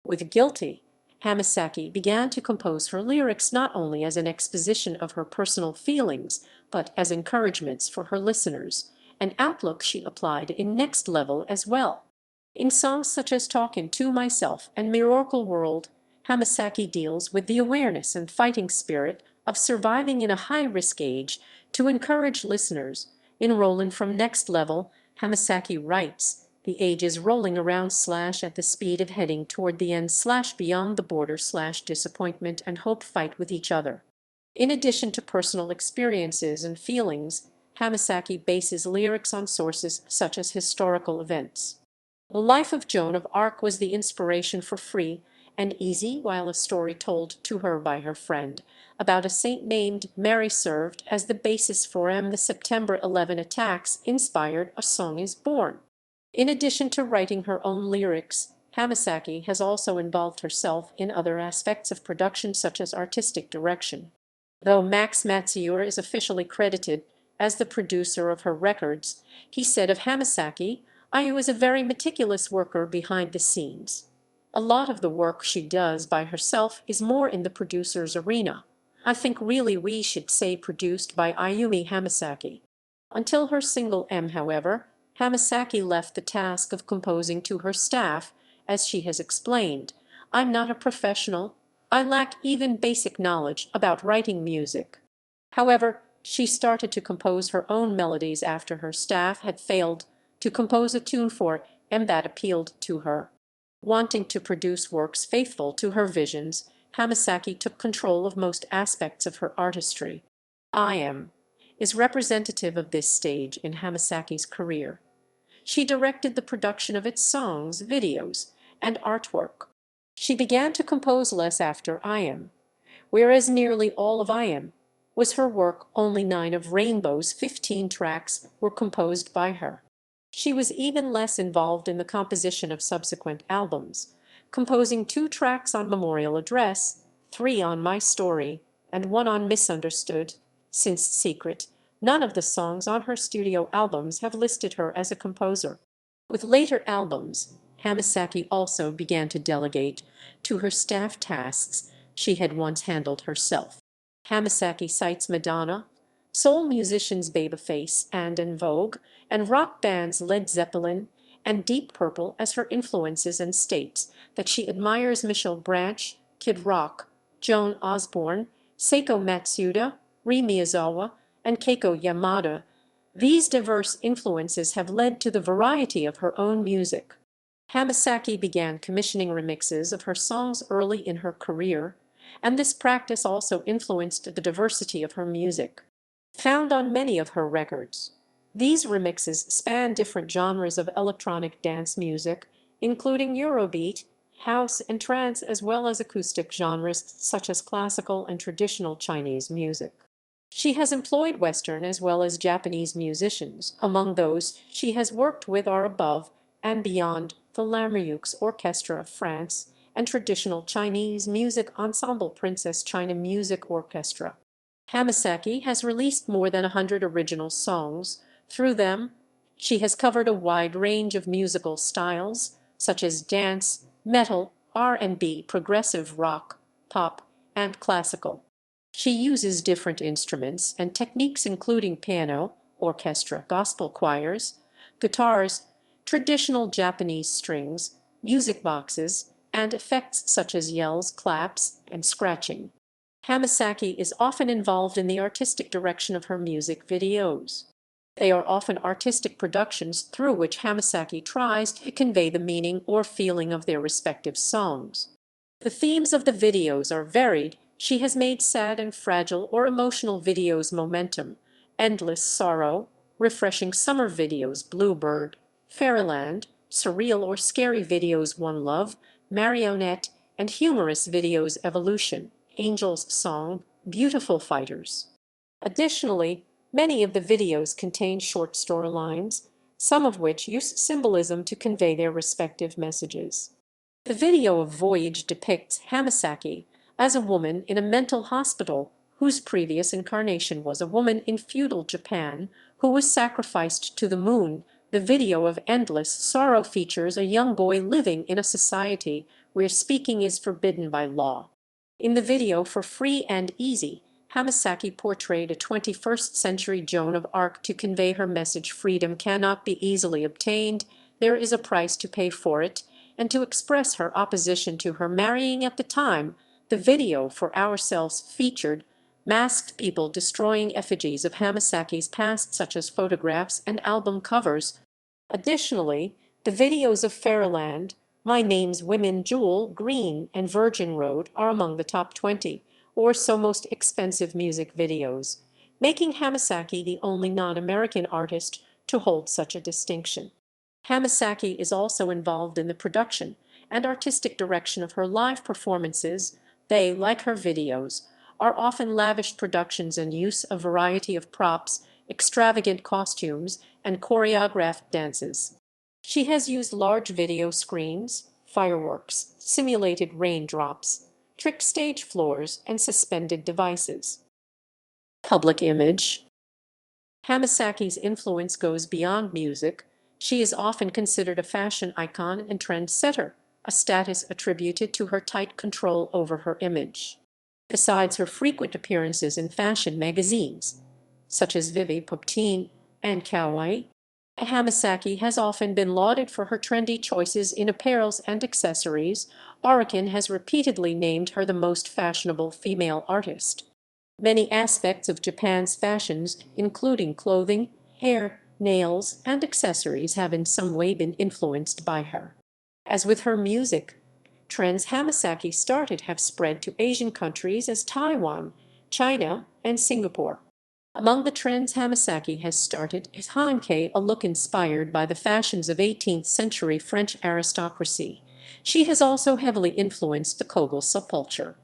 With Guilty, Hamasaki began to compose her lyrics not only as an exposition of her personal feelings, but as encouragements for her listeners, an outlook she applied in Next Level as well. In songs such as Talkin' to Myself and Miracle World, Hamasaki deals with the awareness and fighting spirit of surviving in a high-risk age to encourage listeners. In Rollin' from Next Level, Hamasaki writes, "The age is rolling around / at the speed of heading toward the end / beyond the border / disappointment and hope fight with each other." In addition to personal experiences and feelings, Hamasaki bases lyrics on sources such as historical events. The life of Joan of Arc was the inspiration for Free and Easy, while a story told to her by her friend about a saint named Mary served as the basis for the September 11 attacks inspired A Song is Born. In addition to writing her own lyrics, Hamasaki has also involved herself in other aspects of production such as artistic direction. Though Max Matsuura is officially credited as the producer of her records, he said of Hamasaki, "Ayu is a very meticulous worker behind the scenes. A lot of the work she does by herself is more in the producer's arena. I think really we should say produced by Ayumi Hamasaki." Until her single M, however, Hamasaki left the task of composing to her staff, as she has explained, "I'm not a professional. I lack even basic knowledge about writing music." However, she started to compose her own melodies after her staff had failed to compose a tune for M that appealed to her. Wanting to produce works faithful to her visions, Hamasaki took control of most aspects of her artistry. I Am is representative of this stage in Hamasaki's career. She directed the production of its songs, videos, and artwork. She began to compose less after I Am, whereas nearly all of I Am was her work. Only 9 of Rainbow's 15 tracks were composed by her. She was even less involved in the composition of subsequent albums, composing 2 tracks on Memorial Address, 3 on My Story, and 1 on Misunderstood. Since Secret, none of the songs on her studio albums have listed her as a composer. With later albums, Hamasaki also began to delegate to her staff tasks she had once handled herself. Hamasaki cites Madonna, soul musicians Babyface and En Vogue, and rock bands Led Zeppelin and Deep Purple as her influences and states that she admires Michelle Branch, Kid Rock, Joan Osborne, Seiko Matsuda, Ri Miyazawa, and Keiko Yamada. These diverse influences have led to the variety of her own music. Hamasaki began commissioning remixes of her songs early in her career, and this practice also influenced the diversity of her music. Found on many of her records, these remixes span different genres of electronic dance music, including Eurobeat, house, and trance, as well as acoustic genres such as classical and traditional Chinese music. She has employed Western as well as Japanese musicians. Among those she has worked with are Above and Beyond, the Philanthropy Orchestra of France, and traditional Chinese music ensemble Princess China Music Orchestra. Hamasaki has released more than 100 original songs. Through them, she has covered a wide range of musical styles, such as dance, metal, R&B, progressive rock, pop, and classical. She uses different instruments and techniques including piano, orchestra, gospel choirs, guitars, traditional Japanese strings, music boxes, and effects such as yells, claps, and scratching. Hamasaki is often involved in the artistic direction of her music videos. They are often artistic productions through which Hamasaki tries to convey the meaning or feeling of their respective songs. The themes of the videos are varied. She has made sad and fragile or emotional videos Momentum, Endless Sorrow, refreshing summer videos Bluebird, Fairyland, surreal or scary videos One Love, Marionette, and humorous videos Evolution, Angel's Song, Beautiful Fighters. Additionally, Many of the videos contain short storylines, some of which use symbolism to convey their respective messages. The video of Voyage depicts Hamasaki as a woman in a mental hospital whose previous incarnation was a woman in feudal Japan who was sacrificed to the moon. The video of Endless Sorrow features a young boy living in a society where speaking is forbidden by law. In the video for Free and Easy, Hamasaki portrayed a 21st century Joan of Arc to convey her message: freedom cannot be easily obtained, there is a price to pay for it, and to express her opposition to her marrying at the time. The video for Ourselves featured masked people destroying effigies of Hamasaki's past, such as photographs and album covers. Additionally, the videos of Fairyland, My Name's Women, Jewel, Green, and Virgin Road are among the top 20 or so most expensive music videos, making Hamasaki the only non-American artist to hold such a distinction. Hamasaki is also involved in the production and artistic direction of her live performances. They, like her videos, are often lavish productions and use a variety of props, extravagant costumes, and choreographed dances. She has used large video screens, fireworks, simulated raindrops, trick stage floors, and suspended devices. Public image. Hamasaki's influence goes beyond music. She is often considered a fashion icon and trendsetter, a status attributed to her tight control over her image. Besides her frequent appearances in fashion magazines, such as Vivi Popteen and Kawaii, Hamasaki has often been lauded for her trendy choices in apparels and accessories. Oricon has repeatedly named her the most fashionable female artist. Many aspects of Japan's fashions, including clothing, hair, nails, and accessories, have in some way been influenced by her. As with her music, trends Hamasaki started have spread to Asian countries as Taiwan, China, and Singapore. Among the trends Hamasaki has started is Hanke, a look inspired by the fashions of 18th-century French aristocracy. She has also heavily influenced the Kogel subculture.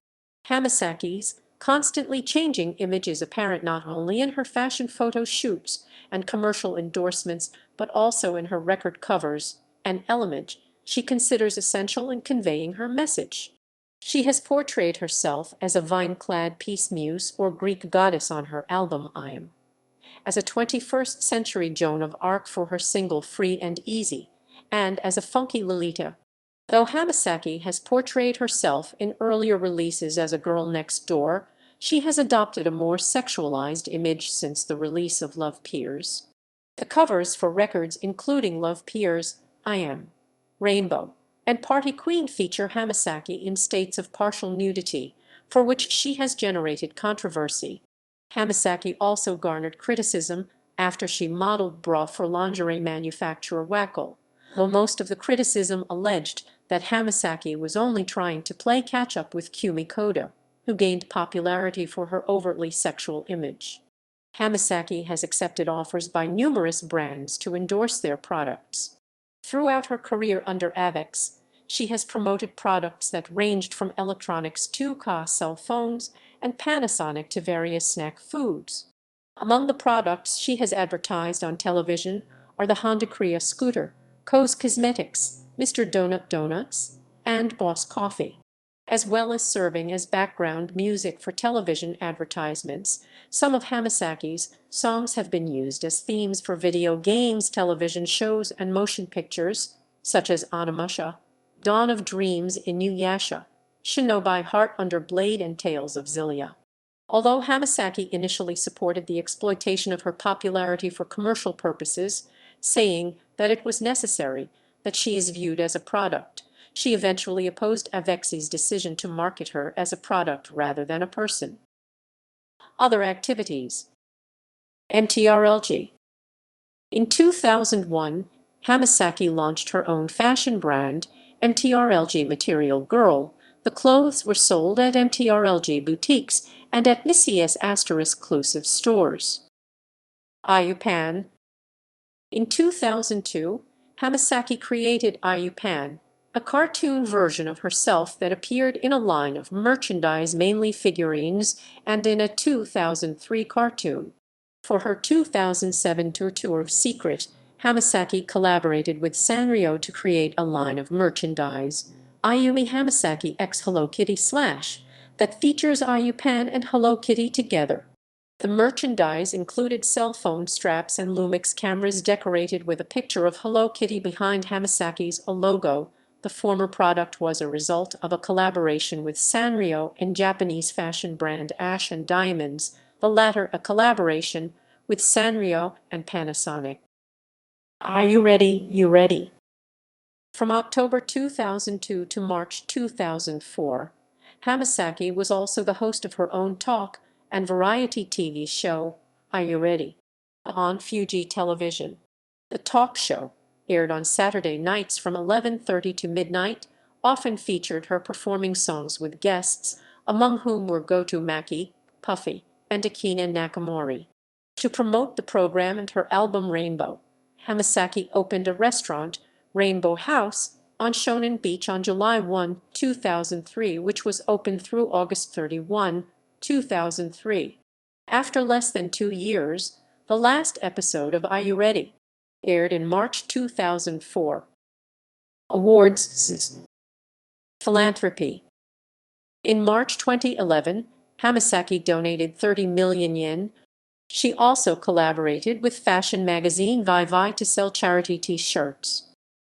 Hamasaki's constantly changing image is apparent not only in her fashion photo shoots and commercial endorsements, but also in her record covers, an element she considers essential in conveying her message. She has portrayed herself as a vine-clad peace muse or Greek goddess on her album Ayumi, as a 21st century Joan of Arc for her single Free and Easy, and as a funky Lolita. Though Hamasaki has portrayed herself in earlier releases as a girl next door, she has adopted a more sexualized image since the release of Love Piers. The covers for records including Love Piers, I Am, Rainbow, and Party Queen feature Hamasaki in states of partial nudity, for which she has generated controversy. Hamasaki also garnered criticism after she modeled bra for lingerie manufacturer Wackle, though most of the criticism alleged that Hamasaki was only trying to play catch-up with Kumi Koda, who gained popularity for her overtly sexual image. Hamasaki has accepted offers by numerous brands to endorse their products. Throughout her career under Avex, she has promoted products that ranged from electronics to cell phones and Panasonic to various snack foods. Among the products she has advertised on television are the Honda Kriya scooter, Co's Cosmetics, Mr. Donut Donuts, and Boss Coffee. As well as serving as background music for television advertisements, some of Hamasaki's songs have been used as themes for video games, television shows, and motion pictures, such as Onimusha, Dawn of Dreams, Inuyasha, Shinobi Heart Under Blade, and Tales of Xillia. Although Hamasaki initially supported the exploitation of her popularity for commercial purposes, saying that it was necessary that she is viewed as a product, she eventually opposed Avex's decision to market her as a product rather than a person. Other activities. MTRLG. In 2001, Hamasaki launched her own fashion brand, MTRLG Material Girl. The clothes were sold at MTRLG boutiques and at Mrs. exclusive stores. Ayupan. In 2002, Hamasaki created Ayupan, a cartoon version of herself that appeared in a line of merchandise, mainly figurines, and in a 2003 cartoon. For her 2007 tour of Secret, Hamasaki collaborated with Sanrio to create a line of merchandise, Ayumi Hamasaki X Hello Kitty Slash, that features Ayupan and Hello Kitty together. The merchandise included cell phone straps and Lumix cameras decorated with a picture of Hello Kitty behind Hamasaki's logo. The former product was a result of a collaboration with Sanrio and Japanese fashion brand Ash and Diamonds, the latter a collaboration with Sanrio and Panasonic. Are you ready? You ready? From October 2002 to March 2004, Hamasaki was also the host of her own talk and variety TV show, Are You Ready?, on Fuji Television. The talk show, aired on Saturday nights from 11:30 to midnight, often featured her performing songs with guests, among whom were Goto Maki, Puffy, and Akina Nakamori. To promote the program and her album Rainbow, Hamasaki opened a restaurant, Rainbow House, on Shonen Beach on July 1, 2003, which was open through August 31, 2003. After less than 2 years, the last episode of Are You Ready? Aired in March 2004. Awards. Philanthropy. In March 2011, Hamasaki donated 30 million yen. She also collaborated with fashion magazine Vivi to sell charity T-shirts.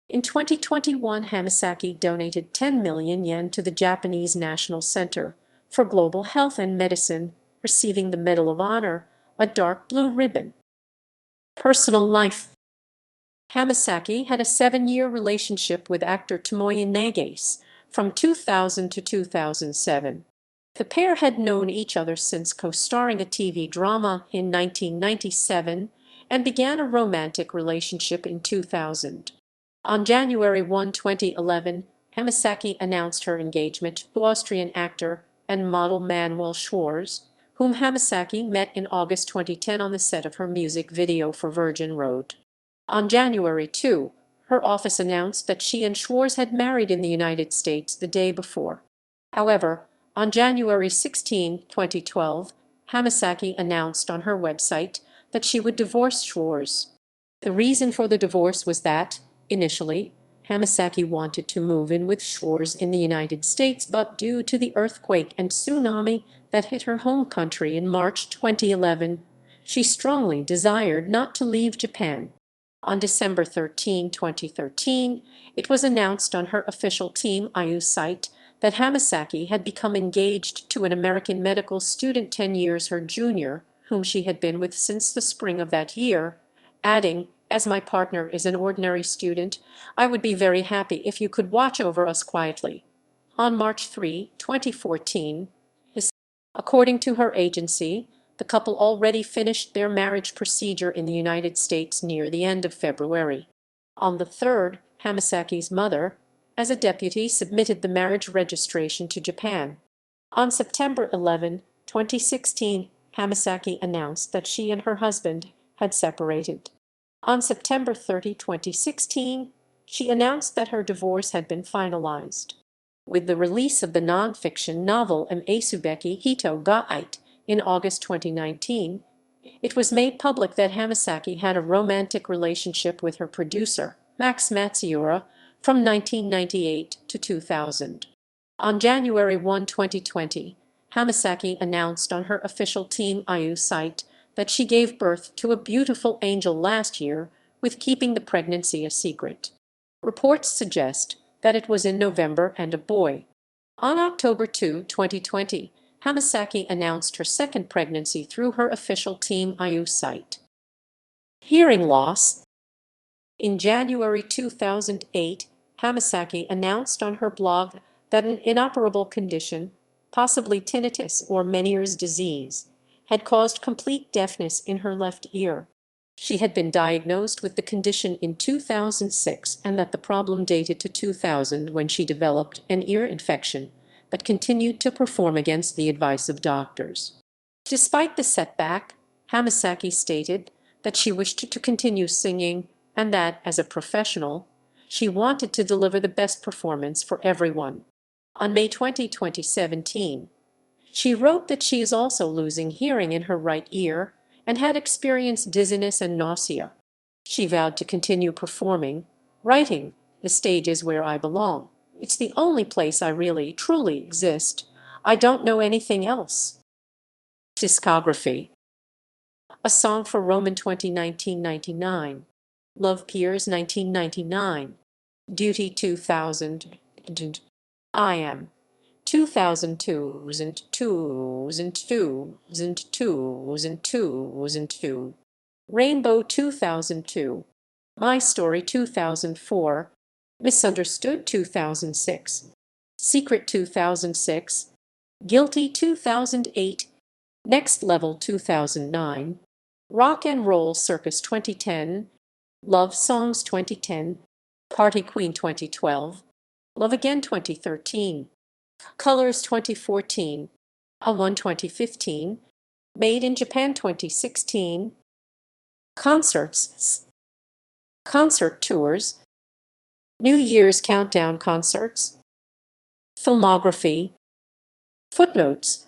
In 2021, Hamasaki donated 10 million yen to the Japanese National Center for Global Health and Medicine, receiving the Medal of Honor, a dark blue ribbon. Personal life. Hamasaki had a 7-year relationship with actor Tomoya Nagase from 2000 to 2007. The pair had known each other since co-starring a TV drama in 1997 and began a romantic relationship in 2000. On January 1, 2011, Hamasaki announced her engagement to Austrian actor and model Manuel Schwarz, whom Hamasaki met in August 2010 on the set of her music video for Virgin Road. On January 2, her office announced that she and Schwarz had married in the United States the day before. However, on January 16, 2012, Hamasaki announced on her website that she would divorce Schwarz. The reason for the divorce was that, initially, Hamasaki wanted to move in with Schwarz in the United States, but due to the earthquake and tsunami that hit her home country in March 2011, she strongly desired not to leave Japan. On December 13, 2013, it was announced on her official Team Ayu site that Hamasaki had become engaged to an American medical student 10 years her junior, whom she had been with since the spring of that year, adding, "As my partner is an ordinary student, I would be very happy if you could watch over us quietly." On March 3, 2014, according to her agency, the couple already finished their marriage procedure in the United States near the end of February. On the 3rd, Hamasaki's mother, as a deputy, submitted the marriage registration to Japan. On September 11, 2016, Hamasaki announced that she and her husband had separated. On September 30, 2016, she announced that her divorce had been finalized. With the release of the non-fiction novel Asubeki Hito ga Ite in August 2019, it was made public that Hamasaki had a romantic relationship with her producer, Max Matsuura, from 1998 to 2000. On January 1, 2020, Hamasaki announced on her official Team Ayu site that she gave birth to a beautiful angel last year, with keeping the pregnancy a secret. Reports suggest that it was in November and a boy. On October 2, 2020, Hamasaki announced her second pregnancy through her official Team Ayu site. Hearing loss. In January 2008, Hamasaki announced on her blog that an inoperable condition, possibly tinnitus or Meniere's disease, had caused complete deafness in her left ear. She had been diagnosed with the condition in 2006 and that the problem dated to 2000 when she developed an ear infection, but continued to perform against the advice of doctors. Despite the setback, Hamasaki stated that she wished to continue singing and that, as a professional, she wanted to deliver the best performance for everyone. On May 20, 2017, she wrote that she is also losing hearing in her right ear and had experienced dizziness and nausea. She vowed to continue performing, writing, "The stage is where I belong. It's the only place I really, truly exist. I don't know anything else." Discography: A Song for Roman 20 1999, Love Piers 1999, Duty 2000, I Am 2002 and 2002, Rainbow 2002, My Story 2004, Misunderstood 2006, Secret 2006, Guilty 2008, Next Level 2009, Rock and Roll Circus 2010, Love Songs 2010, Party Queen 2012, Love Again 2013, Colors 2014, A1 2015, Made in Japan 2016, Concerts, Concert Tours, New Year's Countdown Concerts, Filmography, Footnotes.